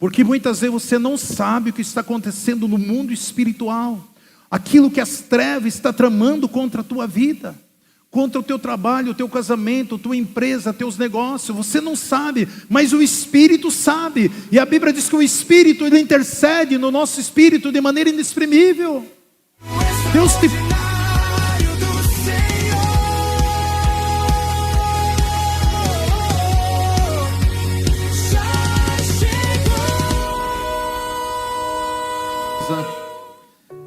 Porque muitas vezes você não sabe o que está acontecendo no mundo espiritual. Aquilo que as trevas estão tramando contra a tua vida, contra o teu trabalho, o teu casamento, a tua empresa, teus negócios. Você não sabe, mas o Espírito sabe. E a Bíblia diz que o Espírito, ele intercede no nosso espírito de maneira inexprimível. Deus te...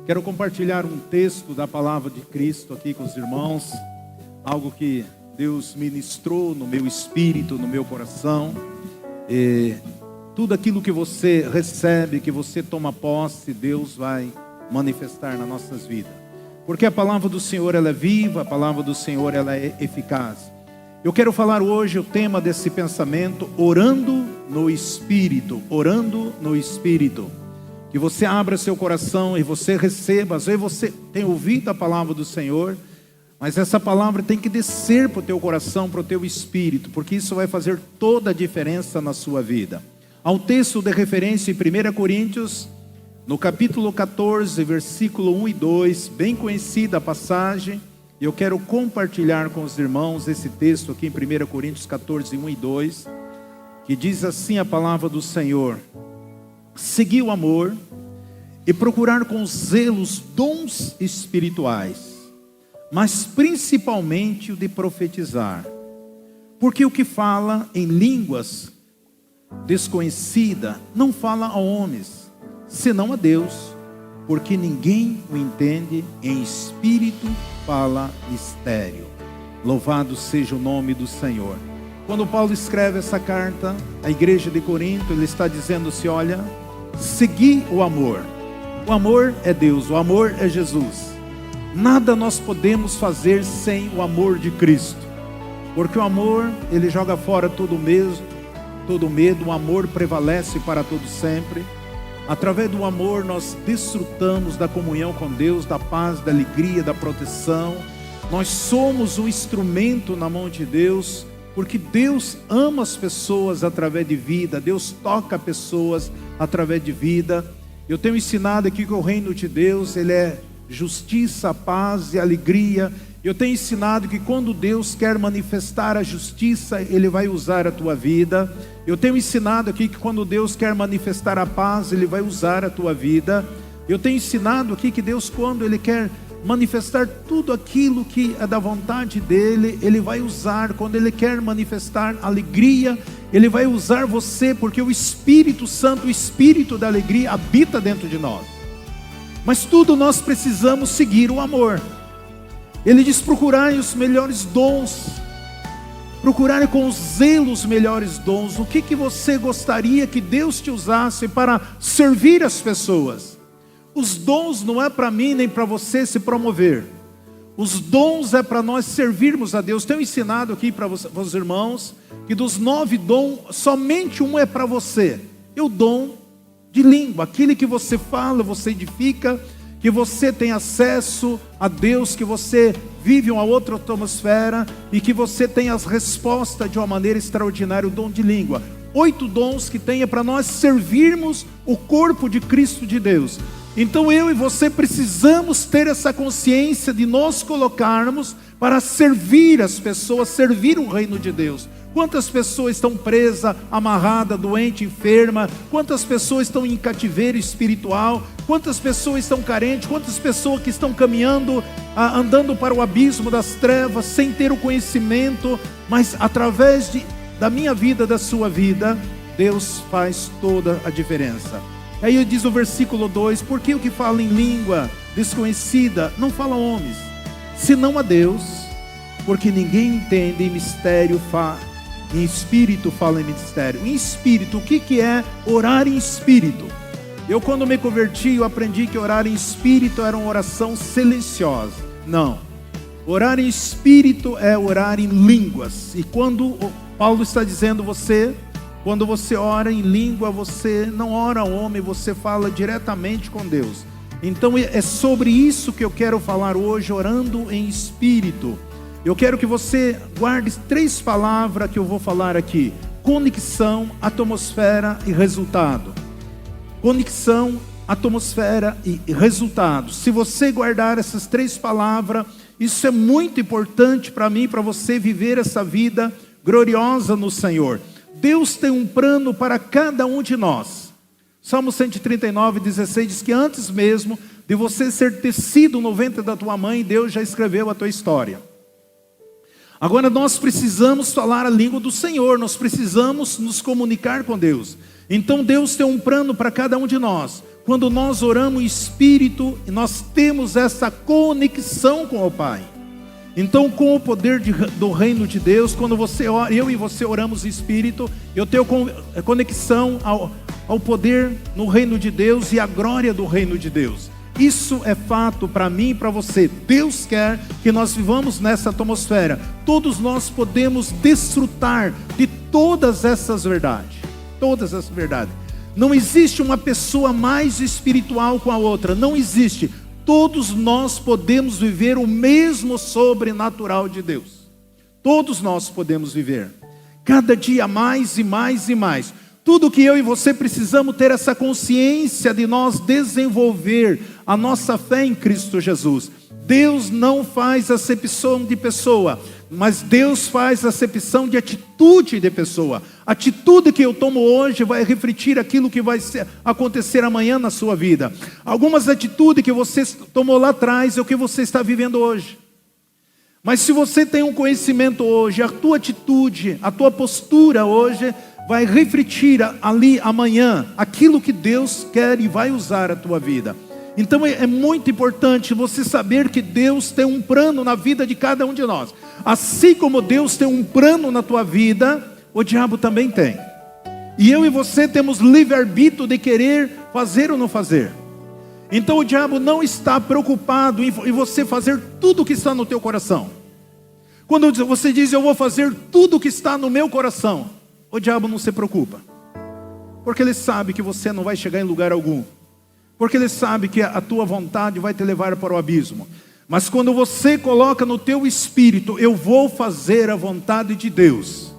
Quero compartilhar um texto da palavra de Cristo aqui com os irmãos. Algo que Deus ministrou no meu espírito, no meu coração. Tudo aquilo que você recebe, que você toma posse, Deus vai manifestar nas nossas vidas. Porque a palavra do Senhor, ela é viva, a palavra do Senhor, ela é eficaz. Eu quero falar hoje o tema desse pensamento, orando no Espírito. Orando no Espírito. Que você abra seu coração e você receba. Às vezes você tem ouvido a palavra do Senhor, mas essa palavra tem que descer para o teu coração, para o teu espírito, porque isso vai fazer toda a diferença na sua vida. Há um texto de referência em 1 Coríntios, no capítulo 14, versículo 1 e 2, bem conhecida a passagem. Eu quero compartilhar com os irmãos esse texto aqui em 1 Coríntios 14, 1 e 2, que diz assim a palavra do Senhor: seguir o amor e procurar com zelo os dons espirituais, mas principalmente o de profetizar. Porque o que fala em línguas desconhecidas não fala a homens, senão a Deus, porque ninguém o entende. Em espírito fala mistério. Louvado seja o nome do Senhor. Quando Paulo escreve essa carta à igreja de Corinto, ele está dizendo-se: olha, seguir o amor. O amor é Deus, o amor é Jesus. Nada nós podemos fazer sem o amor de Cristo. Porque o amor, ele joga fora todo medo, o amor prevalece para todo sempre. Através do amor nós desfrutamos da comunhão com Deus, da paz, da alegria, da proteção. Nós somos um instrumento na mão de Deus, porque Deus ama as pessoas através de vida. Deus toca pessoas através de vida. Eu tenho ensinado aqui que o reino de Deus, ele é justiça, paz e alegria. Eu tenho ensinado que quando Deus quer manifestar a justiça, ele vai usar a tua vida. Eu tenho ensinado aqui que quando Deus quer manifestar a paz, ele vai usar a tua vida. Eu tenho ensinado aqui que Deus, quando ele quer manifestar tudo aquilo que é da vontade dele, ele vai usar. Quando ele quer manifestar alegria, ele vai usar você, porque o Espírito Santo, o Espírito da alegria, habita dentro de nós. Mas tudo nós precisamos seguir o amor. Ele diz: procurai os melhores dons, procurai com zelo os melhores dons. O que você gostaria que Deus te usasse para servir as pessoas? Os dons não é para mim nem para você se promover. Os dons é para nós servirmos a Deus. Tenho ensinado aqui para os irmãos que dos 9 dons, somente um é para você. É o dom de língua, aquele que você fala, você edifica, que você tem acesso a Deus, que você vive uma outra atmosfera e que você tem as respostas de uma maneira extraordinária. O dom de língua. 8 dons que tem é para nós servirmos o corpo de Cristo de Deus. Então eu e você precisamos ter essa consciência de nós colocarmos para servir as pessoas, servir o reino de Deus. Quantas pessoas estão presas, amarradas, doentes, enfermas? Quantas pessoas estão em cativeiro espiritual? Quantas pessoas estão carentes? Quantas pessoas que estão caminhando, andando para o abismo das trevas, sem ter o conhecimento? Mas através da minha vida, da sua vida, Deus faz toda a diferença. Aí diz o versículo 2: porque o que fala em língua desconhecida não fala a homens, senão a Deus, porque ninguém entende. Em mistério em espírito fala em mistério. Em espírito, o que é orar em espírito? Eu, quando me converti, eu aprendi que orar em espírito era uma oração silenciosa. Não, orar em espírito é orar em línguas. E quando Paulo está dizendo quando você ora em língua, você não ora ao homem, você fala diretamente com Deus. Então é sobre isso que eu quero falar hoje, orando em espírito. Eu quero que você guarde 3 palavras que eu vou falar aqui: conexão, atmosfera e resultado. conexão, atmosfera e resultados. Se você guardar essas 3 palavras, isso é muito importante para mim, para você viver essa vida gloriosa no Senhor. Deus tem um plano para cada um de nós. Salmo 139:16 diz que antes mesmo de você ser tecido no ventre da tua mãe, Deus já escreveu a tua história. Agora nós precisamos falar a língua do Senhor, nós precisamos nos comunicar com Deus. Então Deus tem um plano para cada um de nós. Quando nós oramos em espírito, nós temos essa conexão com o Pai. Então, com o poder do reino de Deus, quando você ora, eu e você oramos em espírito, eu tenho conexão ao poder no reino de Deus e à glória do reino de Deus. Isso é fato para mim e para você. Deus quer que nós vivamos nessa atmosfera. Todos nós podemos desfrutar de todas essas verdades. Todas essas verdades. Não existe uma pessoa mais espiritual com a outra. Não existe. Todos nós podemos viver o mesmo sobrenatural de Deus. Todos nós podemos viver. Cada dia mais e mais e mais. Tudo que eu e você precisamos ter essa consciência de nós desenvolver a nossa fé em Cristo Jesus. Deus não faz acepção de pessoa, mas Deus faz acepção de atitude de pessoa. A atitude que eu tomo hoje vai refletir aquilo que vai acontecer amanhã na sua vida. Algumas atitudes que você tomou lá atrás é o que você está vivendo hoje. Mas se você tem um conhecimento hoje, a tua atitude, a tua postura hoje vai refletir ali amanhã aquilo que Deus quer e vai usar a tua vida. Então é muito importante você saber que Deus tem um plano na vida de cada um de nós. Assim como Deus tem um plano na tua vida, o diabo também tem. E eu e você temos livre-arbítrio de querer fazer ou não fazer. Então o diabo não está preocupado em você fazer tudo o que está no teu coração. Quando você diz, eu vou fazer tudo o que está no meu coração, o diabo não se preocupa. Porque ele sabe que você não vai chegar em lugar algum. Porque ele sabe que a tua vontade vai te levar para o abismo. Mas quando você coloca no teu espírito, eu vou fazer a vontade de Deus,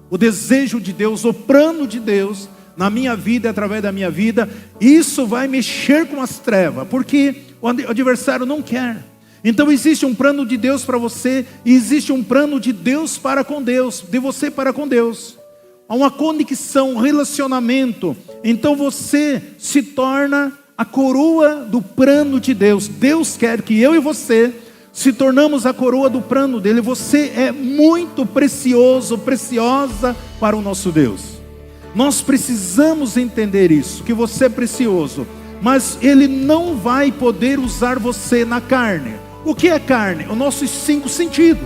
o desejo de Deus, o plano de Deus na minha vida, através da minha vida, isso vai mexer com as trevas, porque o adversário não quer. Então existe um plano de Deus para você, e existe um plano de Deus para com Deus, de você para com Deus. Há uma conexão, um relacionamento. Então você se torna a coroa do plano de Deus. Deus quer que eu e você se tornamos a coroa do plano dele. Você é muito precioso, preciosa para o nosso Deus. Nós precisamos entender isso, que você é precioso. Mas ele não vai poder usar você na carne. O que é carne? Os nossos 5 sentidos.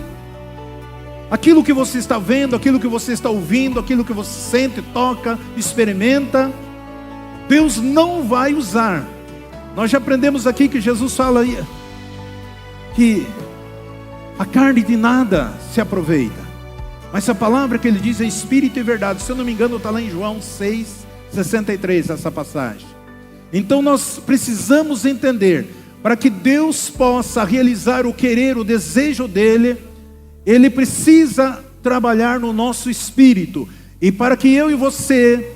Aquilo que você está vendo, aquilo que você está ouvindo, aquilo que você sente, toca, experimenta. Deus não vai usar. Nós já aprendemos aqui que Jesus fala aí, que a carne de nada se aproveita. Mas a palavra que ele diz é espírito e verdade. Se eu não me engano está lá em João 6:63 essa passagem. Então nós precisamos entender, para que Deus possa realizar o querer, o desejo dele, ele precisa trabalhar no nosso espírito. E para que eu e você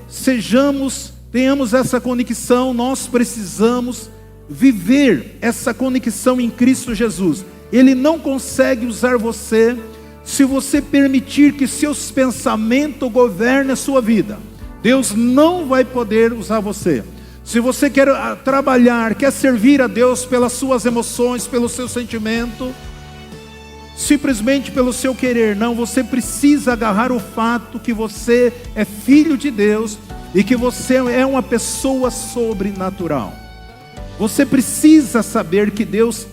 tenhamos essa conexão, nós precisamos viver essa conexão em Cristo Jesus. Ele não consegue usar você se você permitir que seus pensamentos governem a sua vida. Deus não vai poder usar você. Se você quer trabalhar, quer servir a Deus pelas suas emoções, pelo seu sentimento, simplesmente pelo seu querer, não, você precisa agarrar o fato que você é filho de Deus e que você é uma pessoa sobrenatural. Você precisa saber que Deus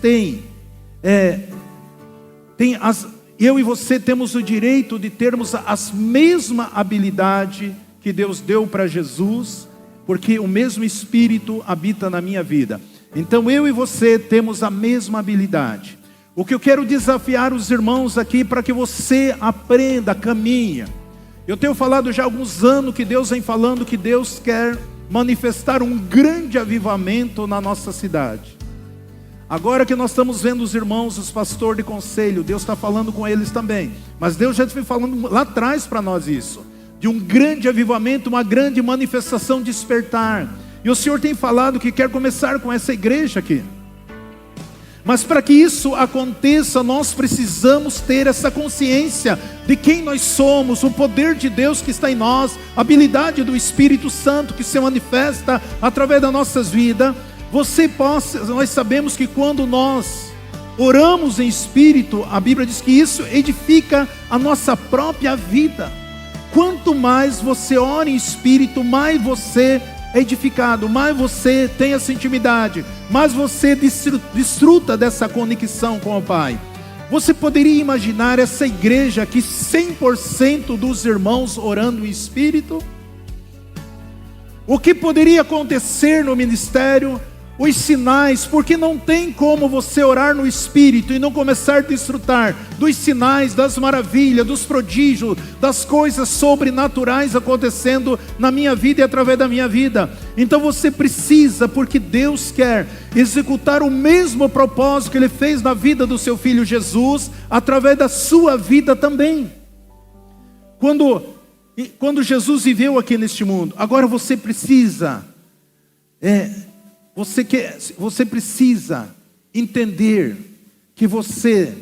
eu e você temos o direito de termos as mesmas habilidades que Deus deu para Jesus, porque o mesmo Espírito habita na minha vida. Então eu e você temos a mesma habilidade. O que eu quero desafiar os irmãos aqui, para que você aprenda, caminhe. Eu tenho falado já há alguns anos que Deus vem falando que Deus quer manifestar um grande avivamento na nossa cidade. Agora que nós estamos vendo os irmãos, os pastores de conselho, Deus está falando com eles também. Mas Deus já foi falando lá atrás para nós isso. De um grande avivamento, uma grande manifestação, despertar. E o Senhor tem falado que quer começar com essa igreja aqui. Mas para que isso aconteça, nós precisamos ter essa consciência de quem nós somos, o poder de Deus que está em nós, a habilidade do Espírito Santo que se manifesta através das nossas vidas. Nós sabemos que quando nós oramos em Espírito, a Bíblia diz que isso edifica a nossa própria vida. Quanto mais você ora em Espírito, mais você é edificado, mais você tem essa intimidade, mais você desfruta dessa conexão com o Pai. Você poderia imaginar essa igreja aqui, 100% dos irmãos orando em Espírito? O que poderia acontecer no ministério? Os sinais, porque não tem como você orar no Espírito e não começar a desfrutar dos sinais, das maravilhas, dos prodígios, das coisas sobrenaturais acontecendo na minha vida e através da minha vida. Então você precisa, porque Deus quer executar o mesmo propósito que Ele fez na vida do seu Filho Jesus, através da sua vida também. Quando Jesus viveu aqui neste mundo, agora você precisa... Você precisa entender que você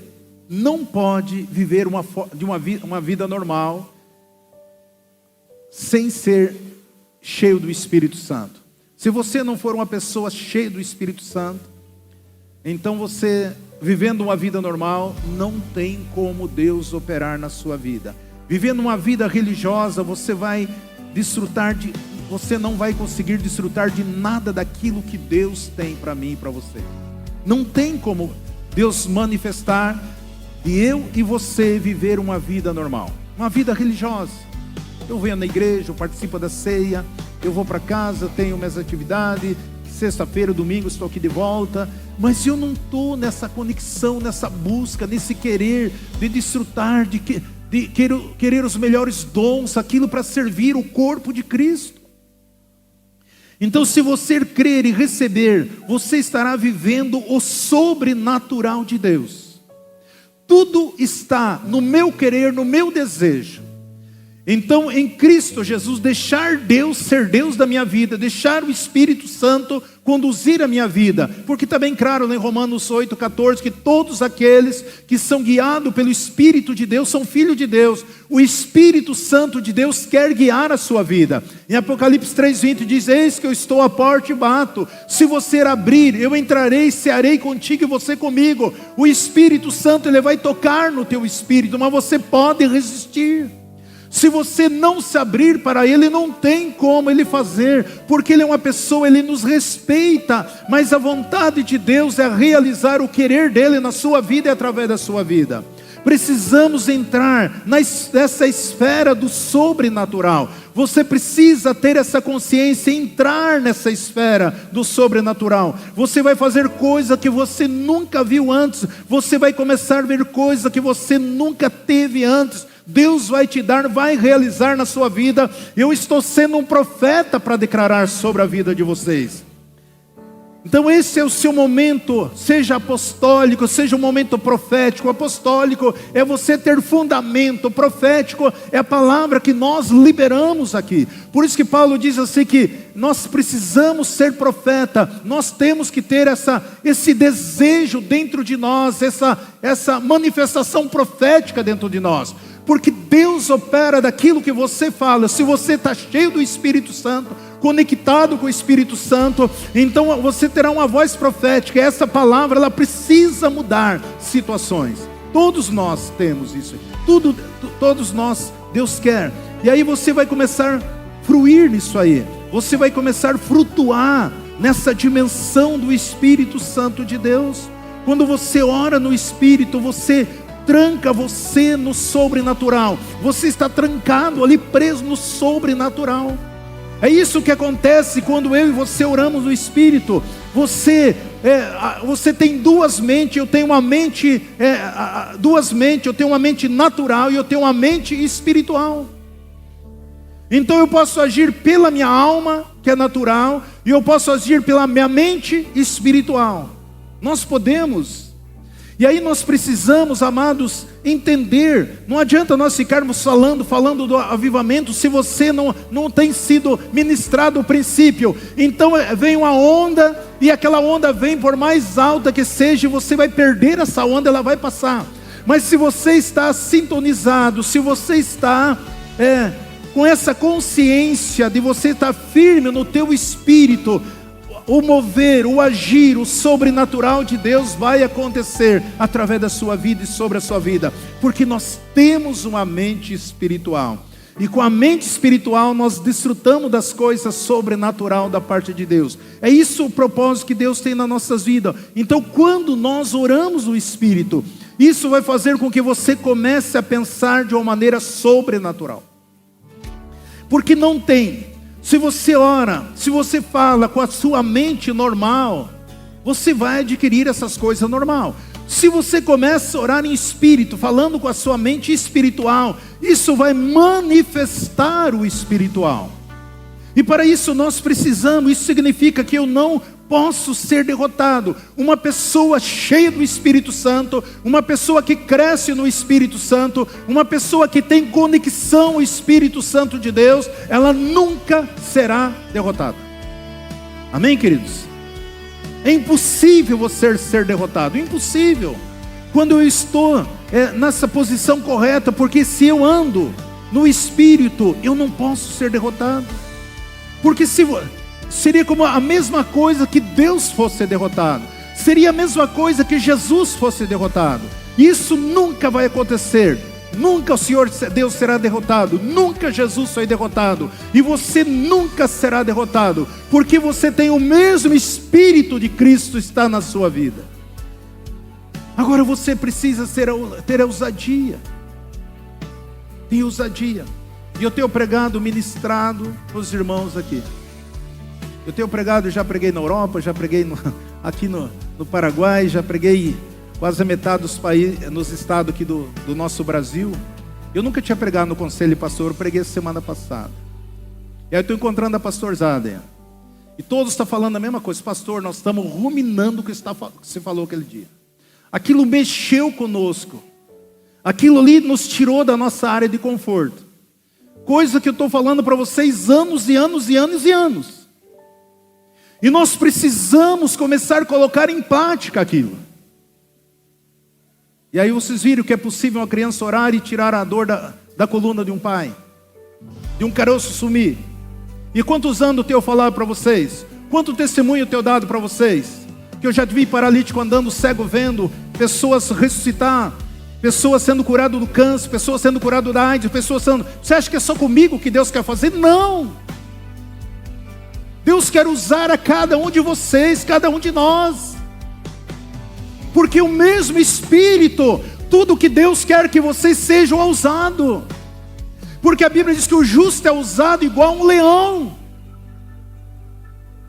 não pode viver uma vida normal sem ser cheio do Espírito Santo. Se você não for uma pessoa cheia do Espírito Santo, então você, vivendo uma vida normal, não tem como Deus operar na sua vida. Vivendo uma vida religiosa, você não vai conseguir desfrutar de nada daquilo que Deus tem para mim e para você. Não tem como Deus manifestar e eu e você viver uma vida normal, uma vida religiosa. Eu venho na igreja, eu participo da ceia, eu vou para casa, tenho minhas atividades, sexta-feira, domingo estou aqui de volta, mas eu não estou nessa conexão, nessa busca, nesse querer de desfrutar, de querer os melhores dons, aquilo para servir o corpo de Cristo. Então, se você crer e receber, você estará vivendo o sobrenatural de Deus. Tudo está no meu querer, no meu desejo. Então, em Cristo Jesus, deixar Deus ser Deus da minha vida, deixar o Espírito Santo conduzir a minha vida, porque está bem claro em Romanos 8,14, que todos aqueles que são guiados pelo Espírito de Deus, são filhos de Deus. O Espírito Santo de Deus quer guiar a sua vida. Em Apocalipse 3,20 diz, eis que eu estou à porta e bato, se você abrir, eu entrarei, cearei contigo e você comigo. O Espírito Santo, Ele vai tocar no teu espírito, mas você pode resistir. Se você não se abrir para Ele, não tem como Ele fazer, porque Ele é uma pessoa, Ele nos respeita, mas a vontade de Deus é realizar o querer dEle na sua vida e através da sua vida. Precisamos entrar nessa esfera do sobrenatural. Você precisa ter essa consciência, entrar nessa esfera do sobrenatural. Você vai fazer coisa que você nunca viu antes, você vai começar a ver coisa que você nunca teve antes. Deus vai te dar, vai realizar na sua vida. Eu estou sendo um profeta para declarar sobre a vida de vocês. Então esse é o seu momento, seja apostólico, seja um momento profético. Apostólico é você ter fundamento, profético é a palavra que nós liberamos aqui. Por isso que Paulo diz assim que nós precisamos ser profeta, nós temos que ter esse desejo dentro de nós, essa manifestação profética dentro de nós. Porque Deus opera daquilo que você fala. Se você está cheio do Espírito Santo, conectado com o Espírito Santo, então você terá uma voz profética. Essa palavra, ela precisa mudar situações. Todos nós temos isso. Todos nós, Deus quer. E aí você vai começar a fruir nisso aí. Você vai começar a frutuar nessa dimensão do Espírito Santo de Deus. Quando você ora no Espírito, você tranca você no sobrenatural. Você está trancado ali, preso no sobrenatural. É isso que acontece quando eu e você oramos no Espírito. Você tem duas mentes. Eu tenho uma mente, duas mentes. Eu tenho uma mente natural e eu tenho uma mente espiritual. Então eu posso agir pela minha alma, que é natural, e eu posso agir pela minha mente espiritual. Nós podemos. E aí nós precisamos, amados, entender. Não adianta nós ficarmos falando do avivamento, se você não tem sido ministrado o princípio. Então vem uma onda, e aquela onda vem, por mais alta que seja, você vai perder essa onda, ela vai passar. Mas se você está sintonizado, se você está com essa consciência de você estar firme no teu espírito, o mover, o agir, o sobrenatural de Deus vai acontecer através da sua vida e sobre a sua vida, porque nós temos uma mente espiritual, e com a mente espiritual nós desfrutamos das coisas sobrenaturais da parte de Deus. É isso o propósito que Deus tem nas nossas vidas. Então quando nós oramos no Espírito, isso vai fazer com que você comece a pensar de uma maneira sobrenatural, porque não tem. Se você ora, se você fala com a sua mente normal, você vai adquirir essas coisas normal. Se você começa a orar em espírito, falando com a sua mente espiritual, isso vai manifestar o espiritual. E para isso nós precisamos, isso significa que eu não posso ser derrotado. Uma pessoa cheia do Espírito Santo, uma pessoa que cresce no Espírito Santo, uma pessoa que tem conexão ao Espírito Santo de Deus, ela nunca será derrotada. Amém, queridos? É impossível você ser derrotado, impossível. Quando eu estou nessa posição correta, porque se eu ando no Espírito, eu não posso ser derrotado. Porque seria como a mesma coisa que Deus fosse derrotado. Seria a mesma coisa que Jesus fosse derrotado. Isso nunca vai acontecer. Nunca o Senhor Deus será derrotado. Nunca Jesus foi derrotado. E você nunca será derrotado, porque você tem o mesmo Espírito de Cristo está na sua vida. Agora você precisa ter a ousadia. Tem ousadia. E eu tenho pregado, ministrado para os irmãos aqui. Eu tenho pregado, já preguei na Europa, já preguei aqui no Paraguai, já preguei quase a metade dos países, nos estados aqui do nosso Brasil. Eu nunca tinha pregado no Conselho de Pastor, eu preguei semana passada. E aí eu estou encontrando a pastor Zaden. E todos estão falando a mesma coisa. Pastor, nós estamos ruminando o que você falou aquele dia. Aquilo mexeu conosco. Aquilo ali nos tirou da nossa área de conforto. Coisa que eu estou falando para vocês anos e anos e anos e anos. E nós precisamos começar a colocar em prática aquilo. E aí vocês viram que é possível uma criança orar e tirar a dor da coluna de um pai, de um caroço sumir. E quantos anos eu tenho falado para vocês? Quanto testemunho eu tenho dado para vocês? Que eu já vi paralítico andando, cego vendo, pessoas ressuscitar, pessoas sendo curadas do câncer, pessoas sendo curadas da AIDS, pessoas sendo... Você acha que é só comigo que Deus quer fazer? Não! Deus quer usar a cada um de vocês, cada um de nós. Porque o mesmo Espírito, tudo que Deus quer que vocês sejam ousados. Porque a Bíblia diz que o justo é ousado igual um leão.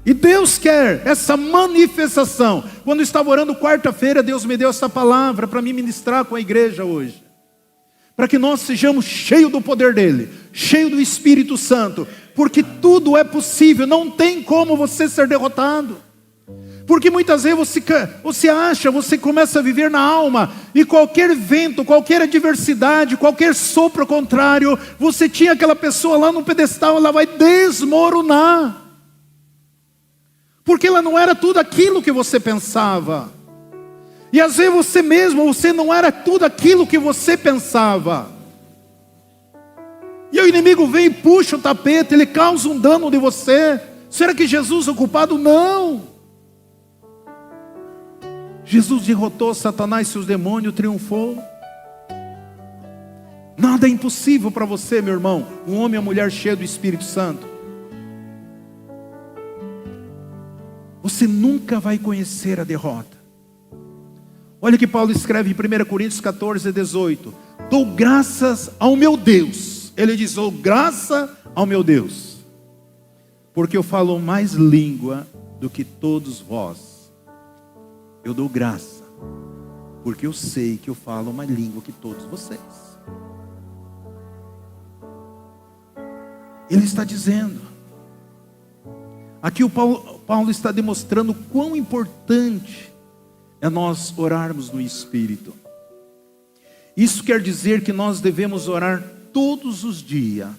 E Deus quer essa manifestação. Quando eu estava orando quarta-feira, Deus me deu essa palavra para me ministrar com a igreja hoje. Para que nós sejamos cheios do poder dEle, cheios do Espírito Santo. Porque tudo é possível, não tem como você ser derrotado. Porque muitas vezes você começa a viver na alma, e qualquer vento, qualquer adversidade, qualquer sopro contrário, você tinha aquela pessoa lá no pedestal, ela vai desmoronar. Porque ela não era tudo aquilo que você pensava. E às vezes você não era tudo aquilo que você pensava. E o inimigo vem e puxa o tapete, ele causa um dano de você. Será que Jesus é o culpado? Não. Jesus derrotou Satanás e seus demônios, triunfou. Nada é impossível para você, meu irmão. Um homem e uma mulher cheio do Espírito Santo. Você nunca vai conhecer a derrota. Olha que Paulo escreve em 1 Coríntios 14, 18. Dou graças ao meu Deus. Ele diz, dou graça ao meu Deus, porque eu falo mais língua do que todos vós. Eu dou graça, porque eu sei que eu falo uma língua que todos vocês. Ele está dizendo, aqui o Paulo está demonstrando quão importante é nós orarmos no Espírito. Isso quer dizer que nós devemos orar todos os dias,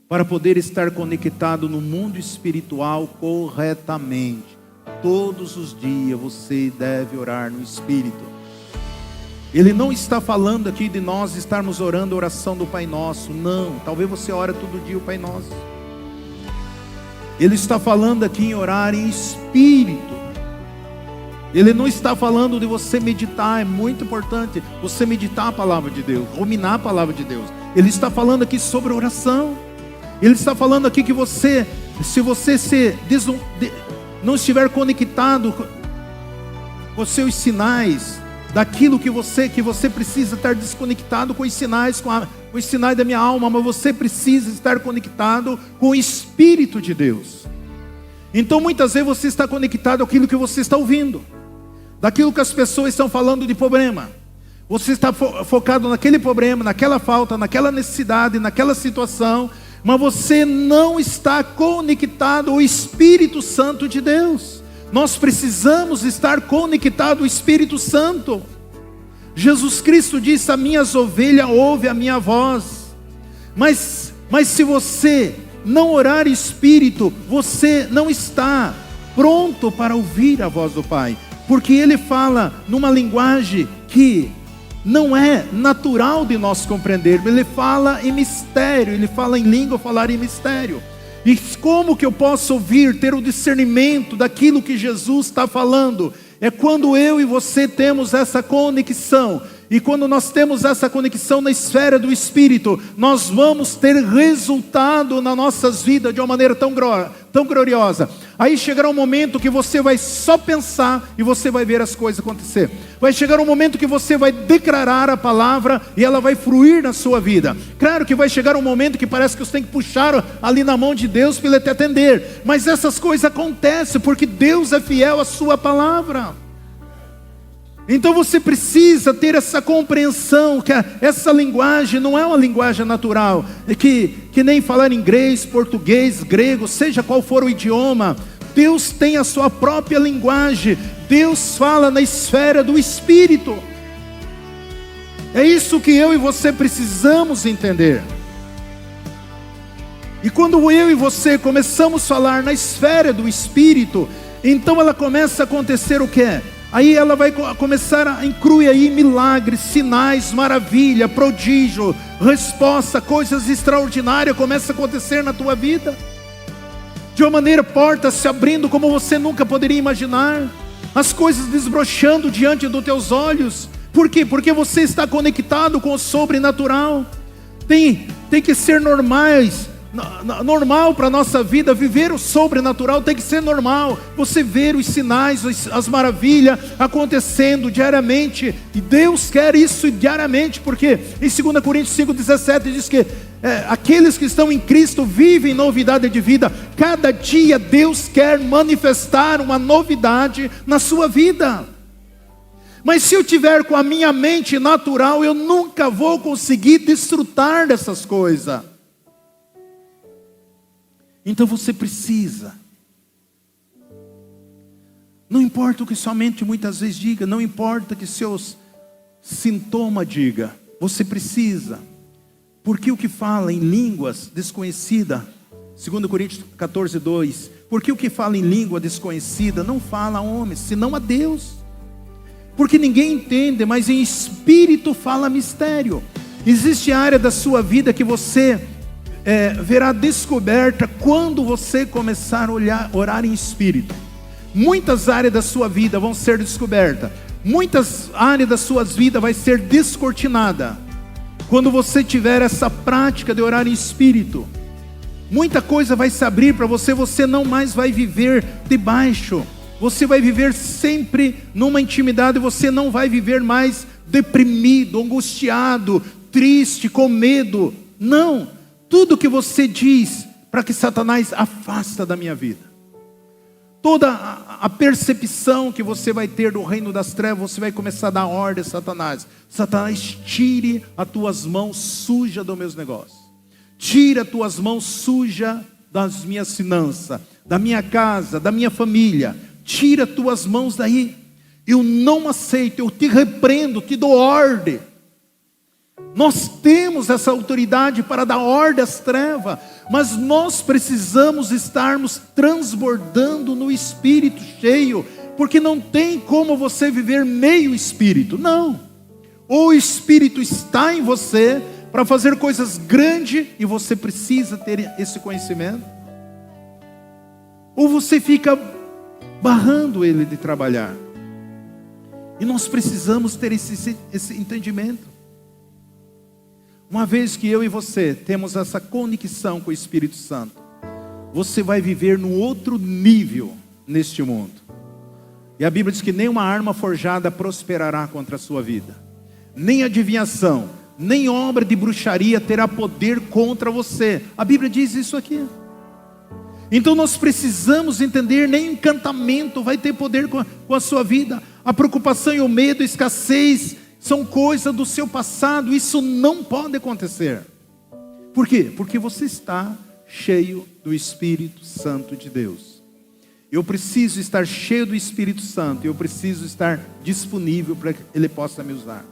para poder estar conectado no mundo espiritual corretamente. Todos os dias você deve orar no Espírito. Ele não está falando aqui de nós estarmos orando a oração do Pai Nosso. Não, talvez você ore todo dia o Pai Nosso. Ele está falando aqui em orar em Espírito. Ele não está falando de você meditar. É muito importante você meditar a palavra de Deus, ruminar a palavra de Deus. Ele está falando aqui sobre oração. Ele está falando aqui que você, se você não estiver conectado com os seus sinais, daquilo que você precisa estar desconectado com os sinais, com os sinais da minha alma, mas você precisa estar conectado com o Espírito de Deus. Então muitas vezes você está conectado àquilo que você está ouvindo, daquilo que as pessoas estão falando de problema. Você está focado naquele problema, naquela falta, naquela necessidade, naquela situação, mas você não está conectado ao Espírito Santo de Deus. Nós precisamos estar conectados ao Espírito Santo. Jesus Cristo disse: as minhas ovelhas ouvem a minha voz. Mas se você não orar em Espírito, você não está pronto para ouvir a voz do Pai. Porque Ele fala numa linguagem que não é natural de nós compreendermos. Ele fala em mistério, ele fala em língua, falar em mistério. E como que eu posso ouvir, ter o discernimento daquilo que Jesus está falando? É quando eu e você temos essa conexão. E quando nós temos essa conexão na esfera do Espírito, nós vamos ter resultado nas nossas vidas de uma maneira tão gloriosa. Aí chegará um momento que você vai só pensar e você vai ver as coisas acontecer. Vai chegar um momento que você vai declarar a palavra e ela vai fluir na sua vida. Claro que vai chegar um momento que parece que você tem que puxar ali na mão de Deus para Ele te atender. Mas essas coisas acontecem porque Deus é fiel à sua palavra. Então você precisa ter essa compreensão, que essa linguagem não é uma linguagem natural, que nem falar inglês, português, grego, seja qual for o idioma. Deus tem a sua própria linguagem. Deus fala na esfera do Espírito. É isso que eu e você precisamos entender. E quando eu e você começamos a falar na esfera do Espírito, então ela começa a acontecer o quê? Aí ela vai começar a incluir aí milagres, sinais, maravilha, prodígio, resposta, coisas extraordinárias começam a acontecer na tua vida. De uma maneira, portas se abrindo como você nunca poderia imaginar. As coisas desbrochando diante dos teus olhos. Por quê? Porque você está conectado com o sobrenatural. Tem que ser normal para a nossa vida. Viver o sobrenatural tem que ser normal. Você ver os sinais, as maravilhas acontecendo diariamente. E Deus quer isso diariamente, porque em 2 Coríntios 5,17 diz que aqueles que estão em Cristo vivem novidade de vida. Cada dia Deus quer manifestar uma novidade na sua vida. Mas se eu tiver com a minha mente natural, eu nunca vou conseguir desfrutar dessas coisas. Então você precisa. Não importa o que sua mente muitas vezes diga, não importa o que seus sintomas diga, você precisa. Porque o que fala em línguas desconhecidas, 2 Coríntios 14:2, porque o que fala em língua desconhecida não fala a homens, senão a Deus. Porque ninguém entende, mas em espírito fala mistério. Existe área da sua vida que você verá descoberta quando você começar a orar em espírito. Muitas áreas da sua vida vão ser descobertas. Muitas áreas das suas vidas vai ser descortinada quando você tiver essa prática de orar em espírito. Muita coisa vai se abrir para você. Você não mais vai viver debaixo. Você vai viver sempre numa intimidade. Você não vai viver mais deprimido, angustiado, triste, com medo. Não. Tudo que você diz para que Satanás afasta da minha vida. Toda a percepção que você vai ter do reino das trevas, você vai começar a dar ordem a Satanás. Satanás, tire as tuas mãos sujas dos meus negócios. Tire as tuas mãos sujas das minhas finanças, da minha casa, da minha família. Tira as tuas mãos daí. Eu não aceito, eu te repreendo, te dou ordem. Nós temos essa autoridade para dar ordem às trevas, mas nós precisamos estarmos transbordando no Espírito cheio, porque não tem como você viver meio Espírito, não. Ou o Espírito está em você para fazer coisas grandes e você precisa ter esse conhecimento, ou você fica barrando ele de trabalhar. E nós precisamos ter esse entendimento. Uma vez que eu e você temos essa conexão com o Espírito Santo, você vai viver num outro nível neste mundo. E a Bíblia diz que nenhuma arma forjada prosperará contra a sua vida. Nem adivinhação, nem obra de bruxaria terá poder contra você. A Bíblia diz isso aqui. Então nós precisamos entender, nem encantamento vai ter poder com a sua vida. A preocupação e o medo, a escassez, são coisas do seu passado. Isso não pode acontecer. Por quê? Porque você está cheio do Espírito Santo de Deus. Eu preciso estar cheio do Espírito Santo. Eu preciso estar disponível para que Ele possa me usar.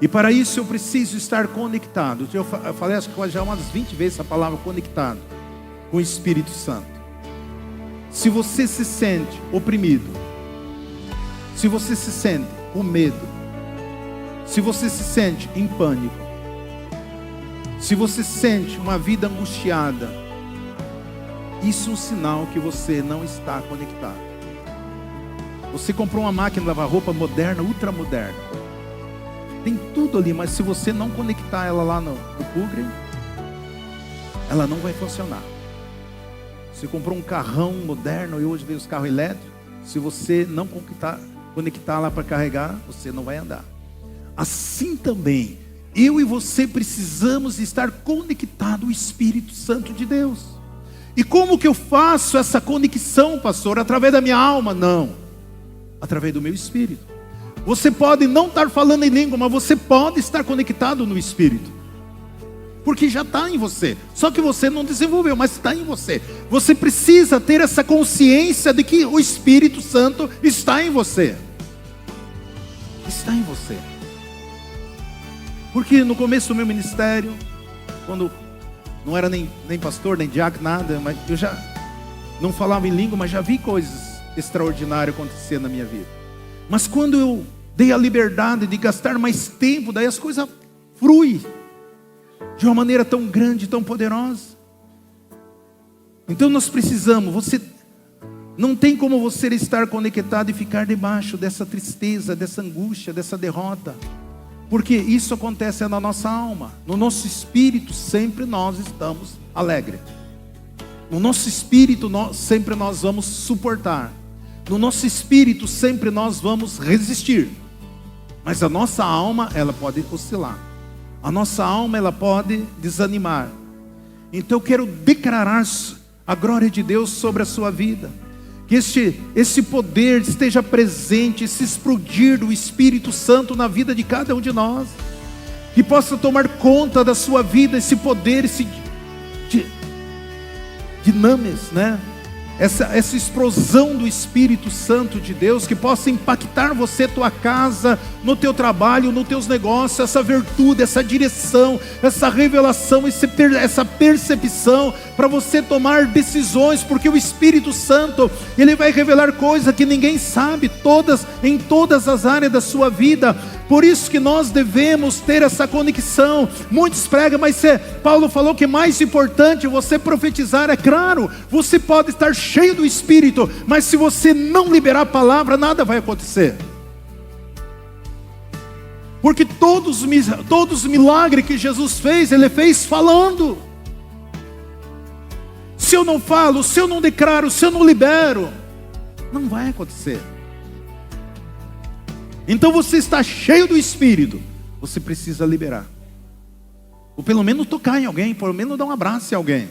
E para isso eu preciso estar conectado. Eu falei, acho que já umas 20 vezes essa palavra conectado com o Espírito Santo. Se você se sente oprimido, se você se sente com medo, se você se sente em pânico, se você sente uma vida angustiada, isso é um sinal que você não está conectado. Você comprou uma máquina de lavar roupa moderna, ultra moderna, tem tudo ali, mas se você não conectar ela lá no plug, ela não vai funcionar. Você comprou um carrão moderno e hoje veio os carros elétricos, se você não conectar lá para carregar, você não vai andar. Assim também, eu e você precisamos estar conectados ao Espírito Santo de Deus. E como que eu faço essa conexão, pastor? Através da minha alma? Não, através do meu Espírito. Você pode não estar falando em língua, mas você pode estar conectado no Espírito, porque já está em você, só que você não desenvolveu, mas está em você. Você precisa ter essa consciência de que o Espírito Santo está em você. Está em você. Porque no começo do meu ministério, quando não era nem pastor, nem diácono, nada, mas eu já não falava em língua, mas já vi coisas extraordinárias acontecer na minha vida. Mas quando eu dei a liberdade de gastar mais tempo, daí as coisas fluem de uma maneira tão grande, tão poderosa. Então nós precisamos, não tem como você estar conectado e ficar debaixo dessa tristeza, dessa angústia, dessa derrota. Porque isso acontece na nossa alma. No nosso espírito sempre nós estamos alegres. No nosso espírito sempre nós vamos suportar. No nosso espírito sempre nós vamos resistir. Mas a nossa alma, ela pode oscilar. A nossa alma, ela pode desanimar. Então eu quero declarar a glória de Deus sobre a sua vida. Que esse poder esteja presente, esse explodir do Espírito Santo na vida de cada um de nós. Que possa tomar conta da sua vida, esse poder, esse dinamis, né? Essa explosão do Espírito Santo de Deus, que possa impactar você, tua casa, no teu trabalho, nos teus negócios, essa virtude, essa direção, essa revelação, essa percepção, para você tomar decisões, porque o Espírito Santo, ele vai revelar coisas que ninguém sabe, em todas as áreas da sua vida. Por isso que nós devemos ter essa conexão. Muitos pregam, mas Paulo falou que mais importante você profetizar. É claro, você pode estar cheio do Espírito, mas se você não liberar a palavra, nada vai acontecer. Porque todos os milagres que Jesus fez, Ele fez falando. Se eu não falo, se eu não declaro, se eu não libero, não vai acontecer. Então você está cheio do Espírito, você precisa liberar. Ou pelo menos tocar em alguém, pelo menos dar um abraço em alguém.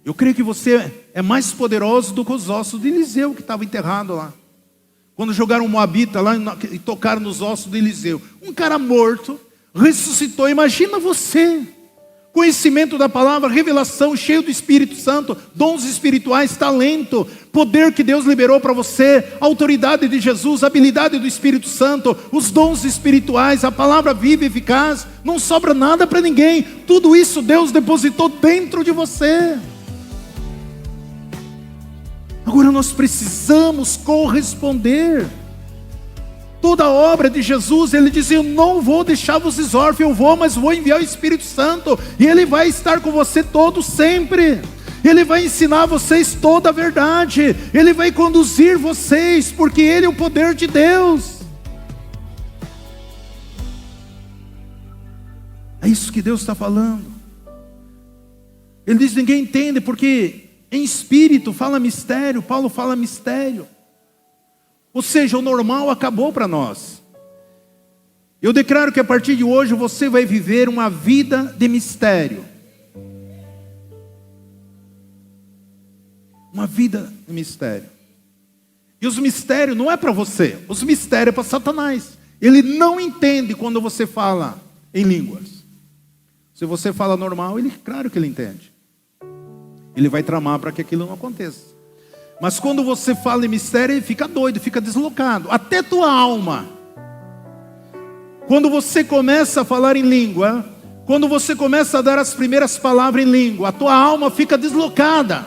Eu creio que você é mais poderoso do que os ossos de Eliseu, que estava enterrado lá. Quando jogaram um moabita lá e tocaram nos ossos de Eliseu, um cara morto ressuscitou. Imagina você, conhecimento da palavra, revelação, cheio do Espírito Santo, dons espirituais, talento, poder que Deus liberou para você, autoridade de Jesus, habilidade do Espírito Santo, os dons espirituais, a palavra viva e eficaz, não sobra nada para ninguém, tudo isso Deus depositou dentro de você. Agora nós precisamos corresponder. Toda a obra de Jesus, Ele dizia: eu não vou deixar vocês órfãos, eu vou, mas vou enviar o Espírito Santo, e Ele vai estar com você todo sempre, Ele vai ensinar vocês toda a verdade, Ele vai conduzir vocês, porque Ele é o poder de Deus. É isso que Deus está falando. Ele diz: ninguém entende, porque em espírito fala mistério, Paulo fala mistério. Ou seja, o normal acabou para nós. Eu declaro que a partir de hoje você vai viver uma vida de mistério. Uma vida de mistério. E os mistérios não é para você, os mistérios é para Satanás. Ele não entende quando você fala em línguas. Se você fala normal, claro que ele entende. Ele vai tramar para que aquilo não aconteça. Mas quando você fala em mistério, ele fica doido, fica deslocado. Até tua alma. Quando você começa a falar em língua, quando você começa a dar as primeiras palavras em língua, a tua alma fica deslocada.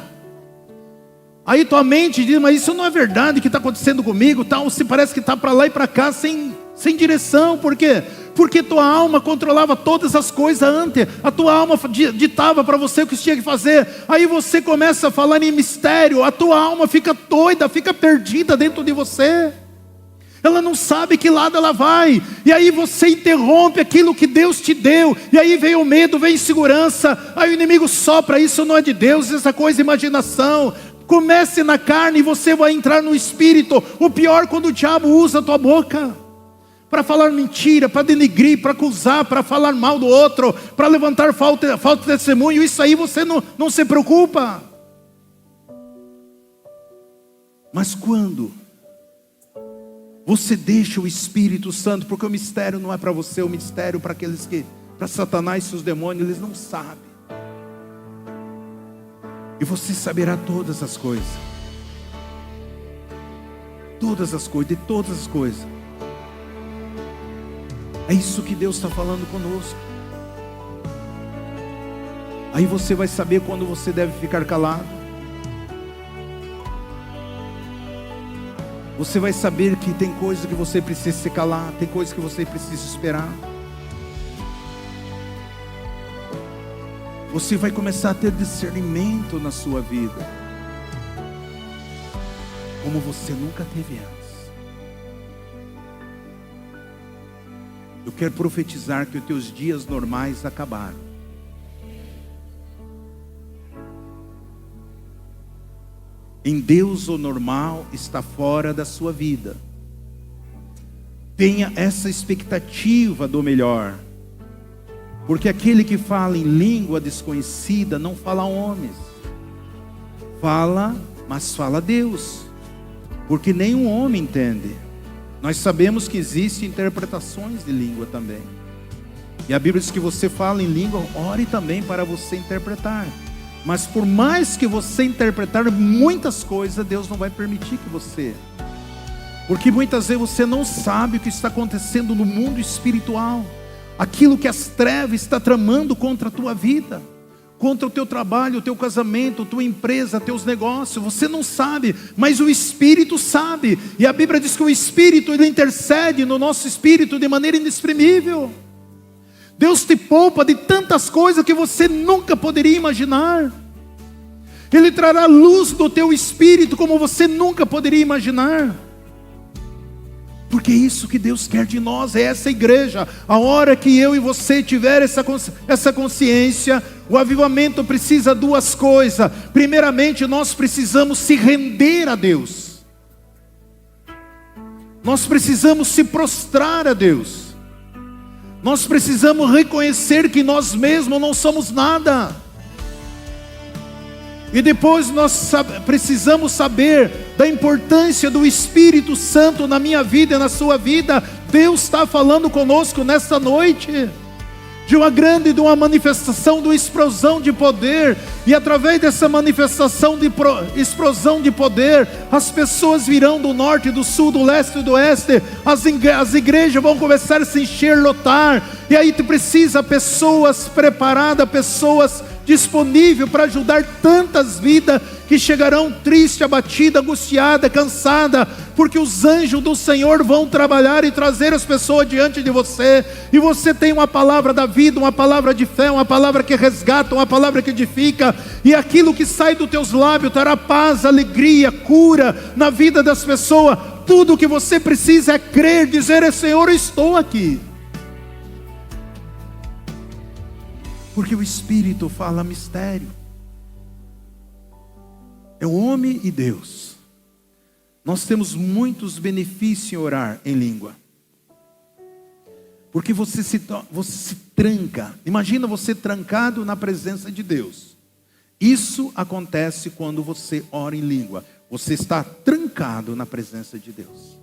Aí tua mente diz: mas isso não é verdade que está acontecendo comigo, tal. Você parece que está para lá e para cá sem direção. Por quê? Porque tua alma controlava todas as coisas antes. A tua alma ditava para você o que você tinha que fazer. Aí você começa a falar em mistério. A tua alma fica doida, fica perdida dentro de você. Ela não sabe que lado ela vai. E aí você interrompe aquilo que Deus te deu. E aí vem o medo, vem a insegurança. Aí o inimigo sopra: isso não é de Deus, essa coisa é imaginação. Comece na carne e você vai entrar no espírito. O pior, quando o diabo usa a tua boca para falar mentira, para denegrir, para acusar, para falar mal do outro, para levantar falta de testemunho. Isso aí você não se preocupa. Mas quando você deixa o Espírito Santo, porque o mistério não é para você, o mistério para aqueles que, para Satanás e seus demônios, eles não sabem. E você saberá todas as coisas. Todas as coisas, de todas as coisas. É isso que Deus está falando conosco. Aí você vai saber quando você deve ficar calado. Você vai saber que tem coisa que você precisa se calar, tem coisa que você precisa esperar. Você vai começar a ter discernimento na sua vida, como você nunca teve antes. Eu quero profetizar que os teus dias normais acabaram. Em Deus o normal está fora da sua vida. Tenha essa expectativa do melhor. Porque aquele que fala em língua desconhecida não fala a homens. Fala, mas fala a Deus. Porque nenhum homem entende. Nós sabemos que existem interpretações de língua também. E a Bíblia diz que você fala em língua, ore também para você interpretar. Mas por mais que você interpretar muitas coisas, Deus não vai permitir que você. Porque muitas vezes você não sabe o que está acontecendo no mundo espiritual. Aquilo que as trevas estão tramando contra a tua vida, contra o teu trabalho, o teu casamento, a tua empresa, teus negócios. Você não sabe, mas o Espírito sabe. E a Bíblia diz que o Espírito, ele intercede no nosso espírito de maneira inexprimível. Deus te poupa de tantas coisas que você nunca poderia imaginar. Ele trará luz do teu espírito como você nunca poderia imaginar. Porque é isso que Deus quer de nós, é essa igreja. A hora que eu e você tiver essa consciência, o avivamento precisa de duas coisas. Primeiramente, nós precisamos se render a Deus. Nós precisamos se prostrar a Deus. Nós precisamos reconhecer que nós mesmos não somos nada. E depois nós precisamos saber da importância do Espírito Santo na minha vida e na sua vida. Deus está falando conosco nesta noite. de uma manifestação, de uma explosão de poder, e através dessa manifestação de explosão de poder, as pessoas virão do norte, do sul, do leste e do oeste, as igrejas vão começar a se encher, lotar, e aí tu precisa pessoas preparadas, pessoas disponíveis para ajudar tantas vidas que chegarão triste, abatida, angustiada, cansada, porque os anjos do Senhor vão trabalhar e trazer as pessoas diante de você, e você tem uma palavra da vida, uma palavra de fé, uma palavra que resgata, uma palavra que edifica, e aquilo que sai dos teus lábios terá paz, alegria, cura na vida das pessoas. Tudo o que você precisa é crer, dizer: Senhor, eu estou aqui. Porque o Espírito fala mistério. É o homem e Deus. Nós temos muitos benefícios em orar em língua. Porque você se tranca. Imagina você trancado na presença de Deus. Isso acontece quando você ora em língua. Você está trancado na presença de Deus.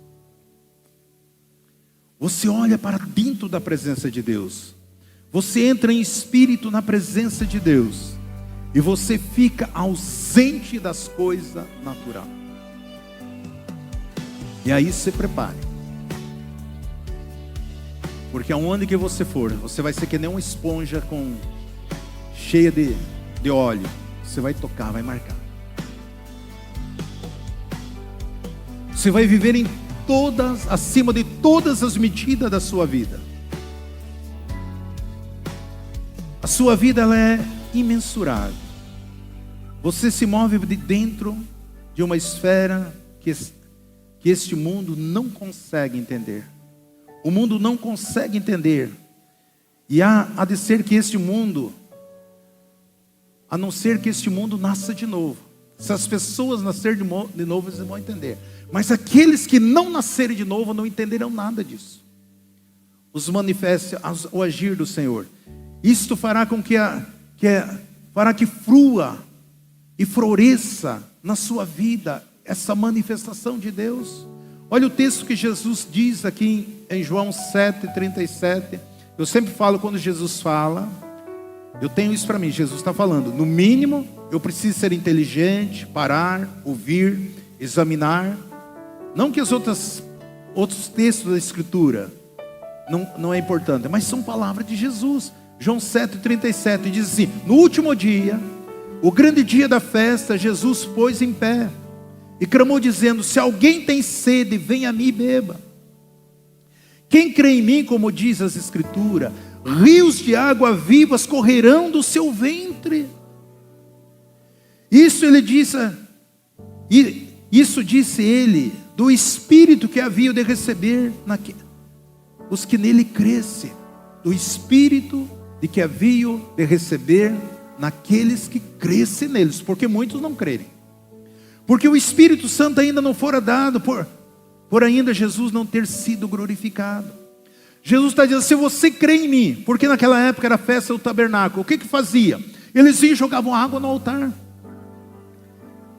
Você olha para dentro da presença de Deus. Você entra em espírito na presença de Deus. E você fica ausente das coisas naturais. E aí se prepare. Porque aonde que você for, você vai ser que nem uma esponja cheia de óleo. Você vai tocar, vai marcar. Você vai viver acima de todas as medidas da sua vida. A sua vida, ela é imensurável. Você se move de dentro de uma esfera que este mundo não consegue entender. O mundo não consegue entender. E há de ser que este mundo, a não ser que este mundo nasça de novo. Se as pessoas nascerem de novo, eles vão entender. Mas aqueles que não nascerem de novo não entenderão nada disso. Os manifesta o agir do Senhor. Isto fará com fará que flua e floresça na sua vida essa manifestação de Deus. Olha o texto que Jesus diz aqui em João 7:37. Eu sempre falo, quando Jesus fala, eu tenho isso para mim. Jesus está falando, no mínimo eu preciso ser inteligente, parar, ouvir, examinar. Não que os outros textos da Escritura não é importante, mas são palavras de Jesus. João 7:37 diz assim: no último dia, o grande dia da festa, Jesus pôs em pé e clamou dizendo: se alguém tem sede, venha a mim e beba. Quem crê em mim, como diz as Escrituras, rios de água vivas correrão do seu ventre. Isso disse ele do Espírito que havia de receber os que nele crescem. Do Espírito de que haviam de receber naqueles que crescem neles, porque muitos não crerem. Porque o Espírito Santo ainda não fora dado, por ainda Jesus não ter sido glorificado. Jesus está dizendo: se você crê em mim, porque naquela época era a festa do tabernáculo, o que fazia? Eles iam e jogavam água no altar,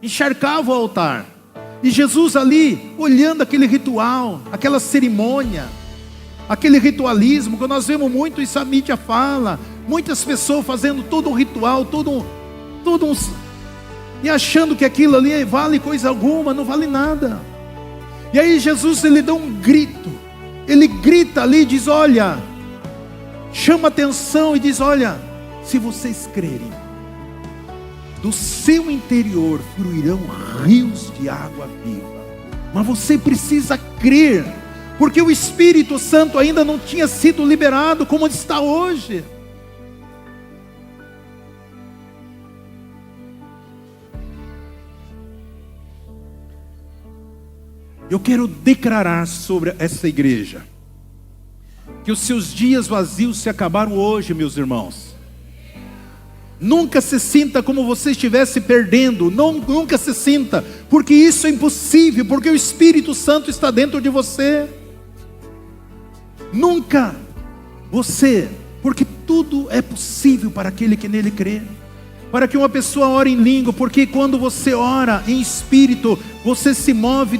encharcavam o altar, e Jesus ali, olhando aquele ritual, aquela cerimônia, aquele ritualismo, que nós vemos muito, isso a mídia fala, muitas pessoas fazendo todo um ritual, e achando que aquilo ali vale coisa alguma, não vale nada. E aí Jesus, ele dá um grito, ele grita ali e diz: olha, chama atenção e diz: olha, se vocês crerem, do seu interior fluirão rios de água viva. Mas você precisa crer, porque o Espírito Santo ainda não tinha sido liberado como está hoje. Eu quero declarar sobre essa igreja que os seus dias vazios se acabaram hoje, meus irmãos. Nunca se sinta como você estivesse perdendo, nunca se sinta, porque isso é impossível, porque o Espírito Santo está dentro de você. Nunca porque tudo é possível para aquele que nele crê. Para que uma pessoa ore em língua, porque quando você ora em espírito, você se move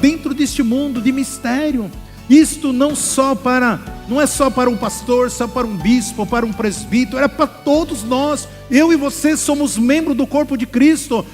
dentro deste mundo de mistério. Isto não é só para um pastor, só para um bispo, para um presbítero, era para todos nós. Eu e você somos membros do corpo de Cristo,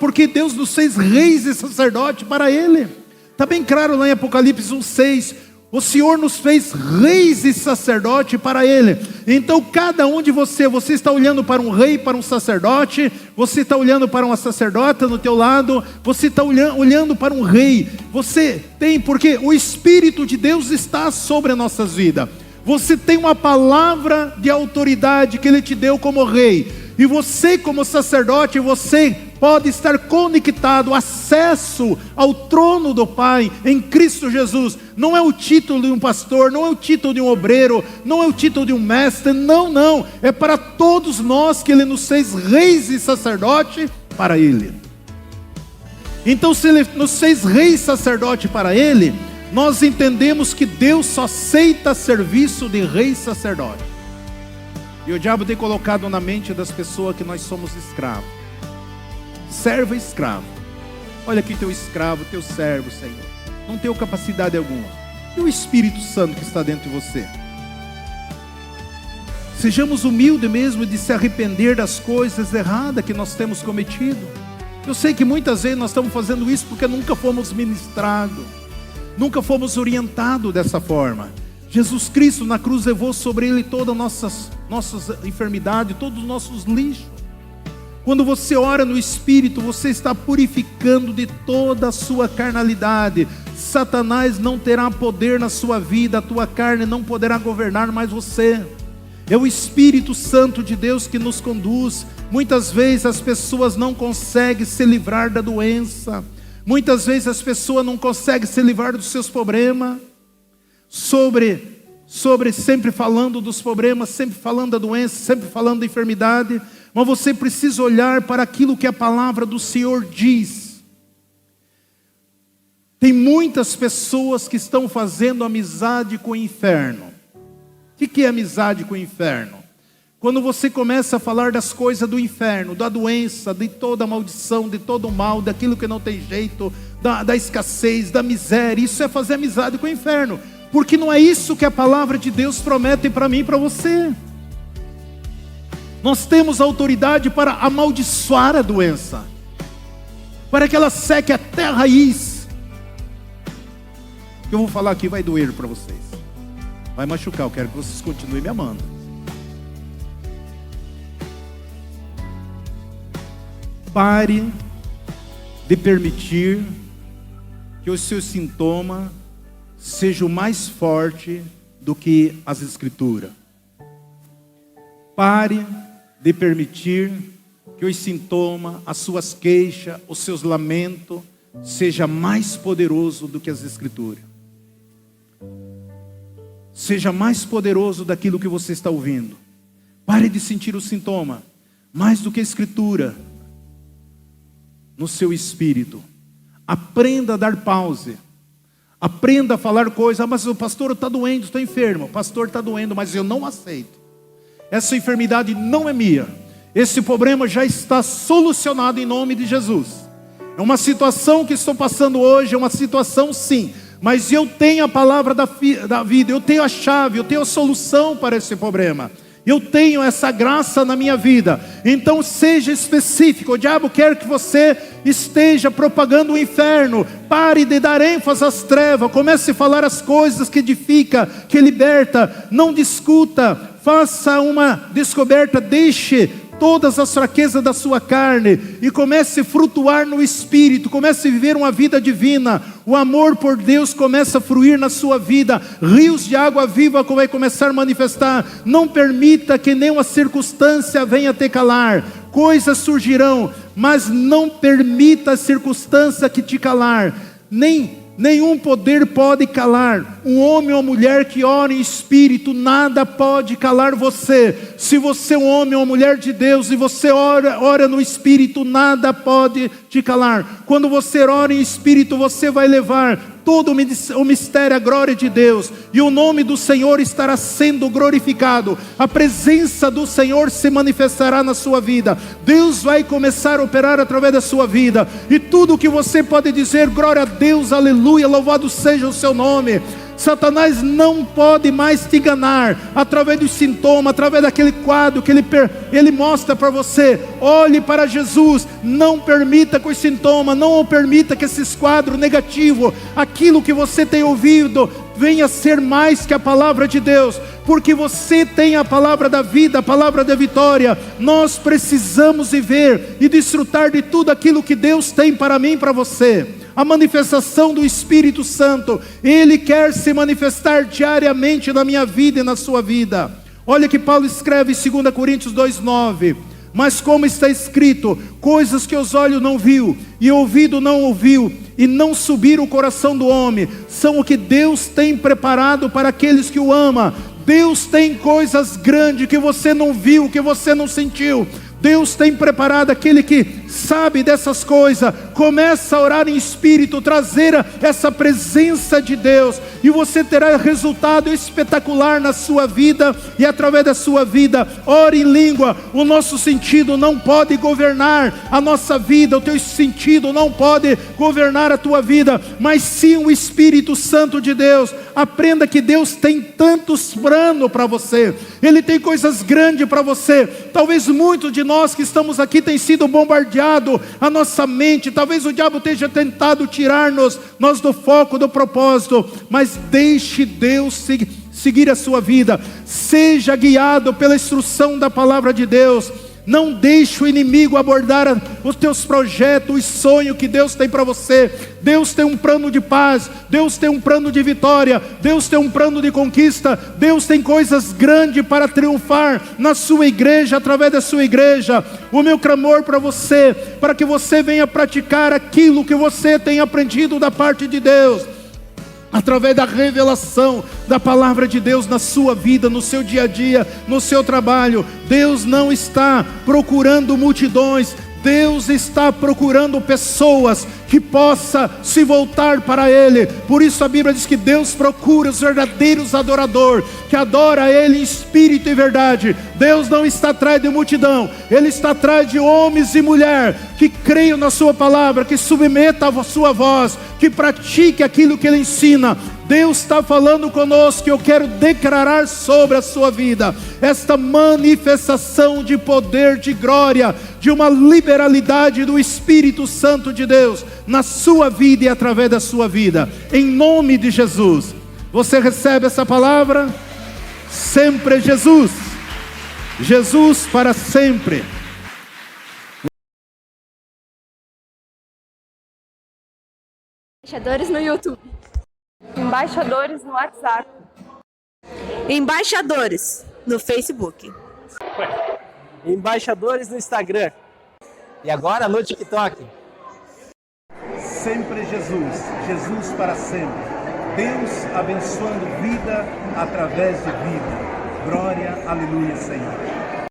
porque Deus nos fez reis e sacerdotes para Ele. Está bem claro lá em Apocalipse 1:6, o Senhor nos fez reis e sacerdote para Ele. Então cada um de você está olhando para um rei, para um sacerdote, você está olhando para uma sacerdota no teu lado, você está olhando para um rei. Você tem, porque o Espírito de Deus está sobre as nossas vidas. Você tem uma palavra de autoridade que Ele te deu como rei. E você como sacerdote, você pode estar conectado, acesso ao trono do Pai em Cristo Jesus. Não é o título de um pastor, não é o título de um obreiro, não é o título de um mestre, não. É para todos nós que Ele nos fez reis e sacerdote para Ele. Então, se Ele nos fez rei e sacerdote para Ele, nós entendemos que Deus só aceita serviço de rei e sacerdote. E o diabo tem colocado na mente das pessoas que nós somos escravos. Servo e escravo. Olha aqui teu escravo, teu servo, Senhor. Não tenho capacidade alguma. E o Espírito Santo que está dentro de você? Sejamos humildes mesmo de se arrepender das coisas erradas que nós temos cometido. Eu sei que muitas vezes nós estamos fazendo isso porque nunca fomos ministrados, nunca fomos orientados dessa forma. Jesus Cristo na cruz levou sobre Ele todas as nossas enfermidades, todos os nossos lixos. Quando você ora no Espírito, você está purificando de toda a sua carnalidade. Satanás não terá poder na sua vida, a tua carne não poderá governar mais você. É o Espírito Santo de Deus que nos conduz. Muitas vezes as pessoas não conseguem se livrar da doença. Muitas vezes as pessoas não conseguem se livrar dos seus problemas. Sempre falando dos problemas, sempre falando da doença, sempre falando da enfermidade. Mas você precisa olhar para aquilo que a palavra do Senhor diz. Tem muitas pessoas que estão fazendo amizade com o inferno. O que é amizade com o inferno? Quando você começa a falar das coisas do inferno, da doença, de toda a maldição, de todo o mal, daquilo que não tem jeito, da escassez, da miséria, isso é fazer amizade com o inferno. Porque não é isso que a palavra de Deus promete para mim e para você. Nós temos autoridade para amaldiçoar a doença, para que ela seque até a raiz. O que eu vou falar aqui vai doer para vocês, vai machucar. Eu quero que vocês continuem me amando. Pare de permitir que os seus sintomas sejam mais fortes do que as Escrituras. Pare de permitir que os sintomas, as suas queixas, os seus lamentos, seja mais poderoso do que as Escrituras. Seja mais poderoso daquilo que você está ouvindo. Pare de sentir o sintoma, mais do que a Escritura, no seu espírito. Aprenda a dar pause. Aprenda a falar coisas. Mas o pastor está doendo, estou enfermo. O pastor está doendo, mas eu não aceito. Essa enfermidade não é minha. Esse problema já está solucionado em nome de Jesus. É uma situação que estou passando hoje, é uma situação sim, mas eu tenho a palavra da vida, eu tenho a chave, eu tenho a solução para esse problema. Eu tenho essa graça na minha vida. Então seja específico. O diabo quer que você esteja propagando o inferno. Pare de dar ênfase às trevas. Comece a falar as coisas que edifica, que liberta. Não discuta. Faça uma descoberta. Deixe todas as fraquezas da sua carne e comece a flutuar no Espírito, comece a viver uma vida divina. O amor por Deus começa a fluir na sua vida, rios de água viva vai começar a manifestar. Não permita que nenhuma circunstância venha te calar. Coisas surgirão, mas não permita a circunstância que te calar. Nenhum poder pode calar. Um homem ou mulher que ora em espírito, nada pode calar você. Se você é um homem ou mulher de Deus e você ora no espírito, nada pode te calar. Quando você ora em espírito, você vai levar todo o mistério, a glória de Deus, e o nome do Senhor estará sendo glorificado. A presença do Senhor se manifestará na sua vida. Deus vai começar a operar através da sua vida, e tudo que você pode dizer, glória a Deus, aleluia, louvado seja o seu nome. Satanás não pode mais te enganar através dos sintomas, através daquele quadro que ele mostra para você. Olhe para Jesus, não permita que os sintomas, não permita que esses quadros negativos, aquilo que você tem ouvido, venha ser mais que a palavra de Deus, porque você tem a palavra da vida, a palavra da vitória. Nós precisamos viver e desfrutar de tudo aquilo que Deus tem para mim e para você. A manifestação do Espírito Santo, Ele quer se manifestar diariamente na minha vida e na sua vida. Olha que Paulo escreve em 2 Coríntios 2,9: mas como está escrito, coisas que os olhos não viu, e o ouvido não ouviu, e não subiram o coração do homem, são o que Deus tem preparado para aqueles que o amam. Deus tem coisas grandes que você não viu, que você não sentiu. Deus tem preparado aquele que sabe dessas coisas. Começa a orar em espírito, trazer essa presença de Deus, e você terá resultado espetacular na sua vida, e através da sua vida. Ore em língua. O nosso sentido não pode governar a nossa vida, o teu sentido não pode governar a tua vida, mas sim o Espírito Santo de Deus. Aprenda que Deus tem tantos planos para você, Ele tem coisas grandes para você. Talvez muitos de nós que estamos aqui tenham sido bombardeados a nossa mente, talvez o diabo esteja tentado tirar-nos do foco, do propósito, mas deixe Deus seguir a sua vida, seja guiado pela instrução da palavra de Deus. Não deixe o inimigo abordar os teus projetos, os sonhos que Deus tem para você. Deus tem um plano de paz, Deus tem um plano de vitória, Deus tem um plano de conquista. Deus tem coisas grandes para triunfar na sua igreja, através da sua igreja. O meu clamor para você, para que você venha praticar aquilo que você tem aprendido da parte de Deus, através da revelação da palavra de Deus na sua vida, no seu dia a dia, no seu trabalho. Deus não está procurando multidões, Deus está procurando pessoas que possam se voltar para Ele. Por isso a Bíblia diz que Deus procura os verdadeiros adoradores, que adoram a Ele em espírito e verdade. Deus não está atrás de multidão, Ele está atrás de homens e mulheres que creiam na sua palavra, que submetam a sua voz, que pratique aquilo que Ele ensina. Deus está falando conosco, e eu quero declarar sobre a sua vida esta manifestação de poder, de glória, de uma liberalidade do Espírito Santo de Deus na sua vida e através da sua vida, em nome de Jesus. Você recebe essa palavra? Sempre Jesus, Jesus para sempre. Embaixadores no YouTube. Embaixadores no WhatsApp. Embaixadores no Facebook. Embaixadores no Instagram. E agora no TikTok. Sempre Jesus, Jesus para sempre. Deus abençoando vida através de vida. Glória, aleluia, Senhor.